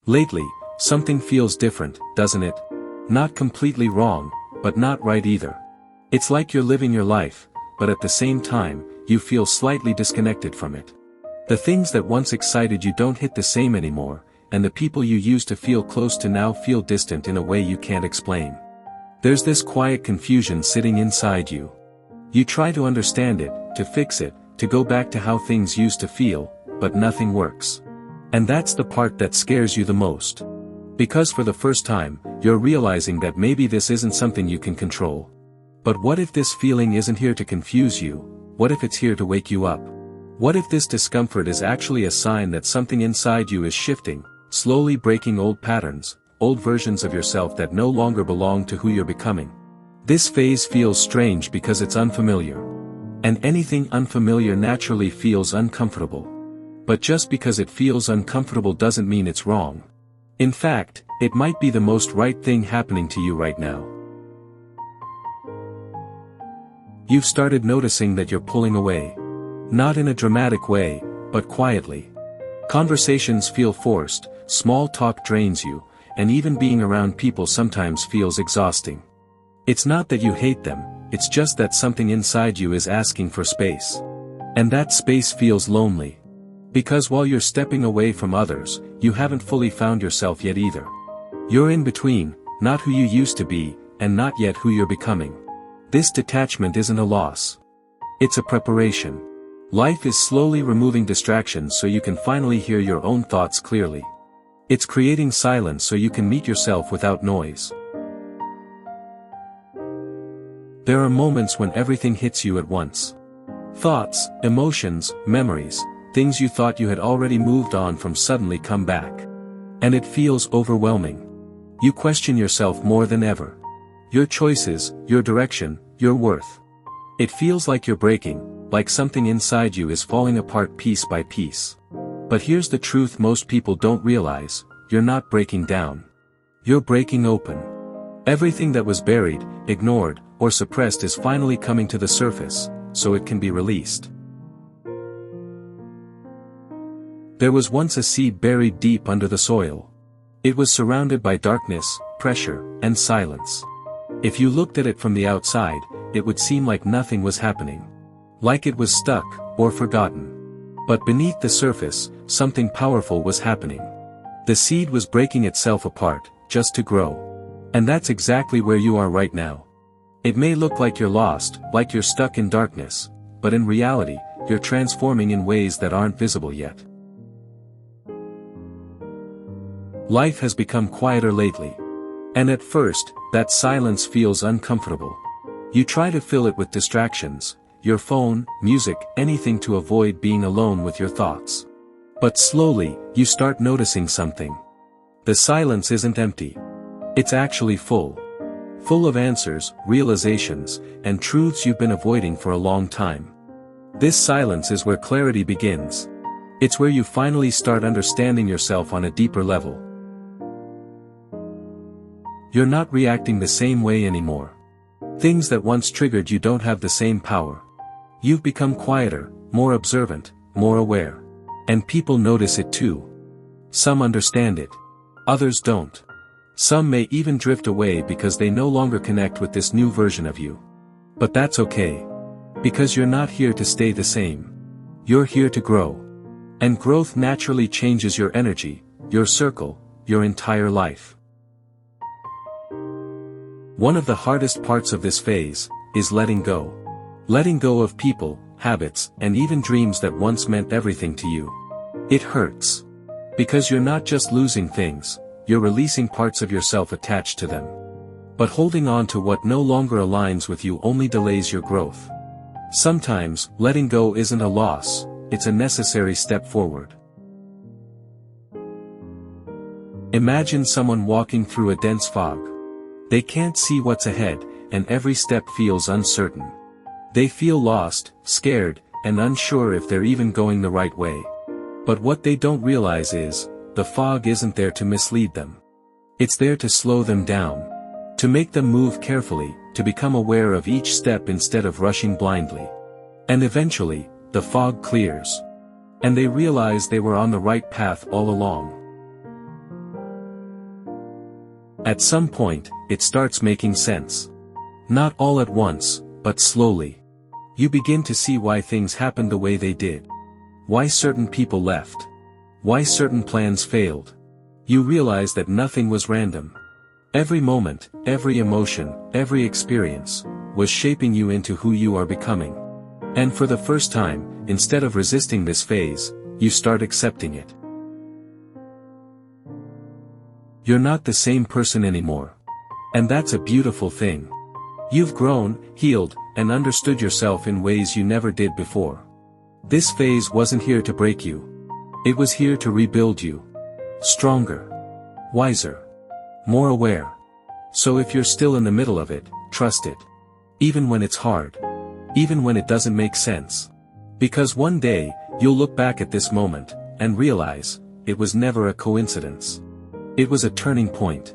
Lately, something feels different, doesn't it? Not completely wrong, but not right either. It's like you're living your life, but at the same time, you feel slightly disconnected from it. The things that once excited you don't hit the same anymore, and the people you used to feel close to now feel distant in a way you can't explain. There's this quiet confusion sitting inside you. You try to understand it, to fix it, to go back to how things used to feel, but nothing works. And that's the part that scares you the most. Because for the first time, you're realizing that maybe this isn't something you can control. But what if this feeling isn't here to confuse you? What if it's here to wake you up? What if this discomfort is actually a sign that something inside you is shifting, slowly breaking old patterns, old versions of yourself that no longer belong to who you're becoming? This phase feels strange because it's unfamiliar. And anything unfamiliar naturally feels uncomfortable. But just because it feels uncomfortable doesn't mean it's wrong. In fact, it might be the most right thing happening to you right now. You've started noticing that you're pulling away. Not in a dramatic way, but quietly. Conversations feel forced, small talk drains you, and even being around people sometimes feels exhausting. It's not that you hate them, it's just that something inside you is asking for space. And that space feels lonely. Because while you're stepping away from others, you haven't fully found yourself yet either. You're in between, not who you used to be, and not yet who you're becoming. This detachment isn't a loss. It's a preparation. Life is slowly removing distractions so you can finally hear your own thoughts clearly. It's creating silence so you can meet yourself without noise. There are moments when everything hits you at once. Thoughts, emotions, memories, things you thought you had already moved on from suddenly come back. And it feels overwhelming. You question yourself more than ever. Your choices, your direction, your worth. It feels like you're breaking, like something inside you is falling apart piece by piece. But here's the truth most people don't realize: you're not breaking down. You're breaking open. Everything that was buried, ignored, or suppressed is finally coming to the surface, so it can be released. There was once a seed buried deep under the soil. It was surrounded by darkness, pressure, and silence. If you looked at it from the outside, it would seem like nothing was happening. Like it was stuck, or forgotten. But beneath the surface, something powerful was happening. The seed was breaking itself apart, just to grow. And that's exactly where you are right now. It may look like you're lost, like you're stuck in darkness, but in reality, you're transforming in ways that aren't visible yet. Life has become quieter lately. And at first, that silence feels uncomfortable. You try to fill it with distractions, your phone, music, anything to avoid being alone with your thoughts. But slowly, you start noticing something. The silence isn't empty. It's actually full. Full of answers, realizations, and truths you've been avoiding for a long time. This silence is where clarity begins. It's where you finally start understanding yourself on a deeper level. You're not reacting the same way anymore. Things that once triggered you don't have the same power. You've become quieter, more observant, more aware. And people notice it too. Some understand it. Others don't. Some may even drift away because they no longer connect with this new version of you. But that's okay. Because you're not here to stay the same. You're here to grow. And growth naturally changes your energy, your circle, your entire life. One of the hardest parts of this phase is letting go. Letting go of people, habits, and even dreams that once meant everything to you. It hurts. Because you're not just losing things, you're releasing parts of yourself attached to them. But holding on to what no longer aligns with you only delays your growth. Sometimes, letting go isn't a loss, it's a necessary step forward. Imagine someone walking through a dense fog. They can't see what's ahead, and every step feels uncertain. They feel lost, scared, and unsure if they're even going the right way. But what they don't realize is, the fog isn't there to mislead them. It's there to slow them down. To make them move carefully, to become aware of each step instead of rushing blindly. And eventually, the fog clears. And they realize they were on the right path all along. At some point, it starts making sense. Not all at once, but slowly. You begin to see why things happened the way they did. Why certain people left. Why certain plans failed. You realize that nothing was random. Every moment, every emotion, every experience, was shaping you into who you are becoming. And for the first time, instead of resisting this phase, you start accepting it. You're not the same person anymore. And that's a beautiful thing. You've grown, healed, and understood yourself in ways you never did before. This phase wasn't here to break you. It was here to rebuild you. Stronger. Wiser. More aware. So if you're still in the middle of it, trust it. Even when it's hard. Even when it doesn't make sense. Because one day, you'll look back at this moment, and realize, it was never a coincidence. It was a turning point.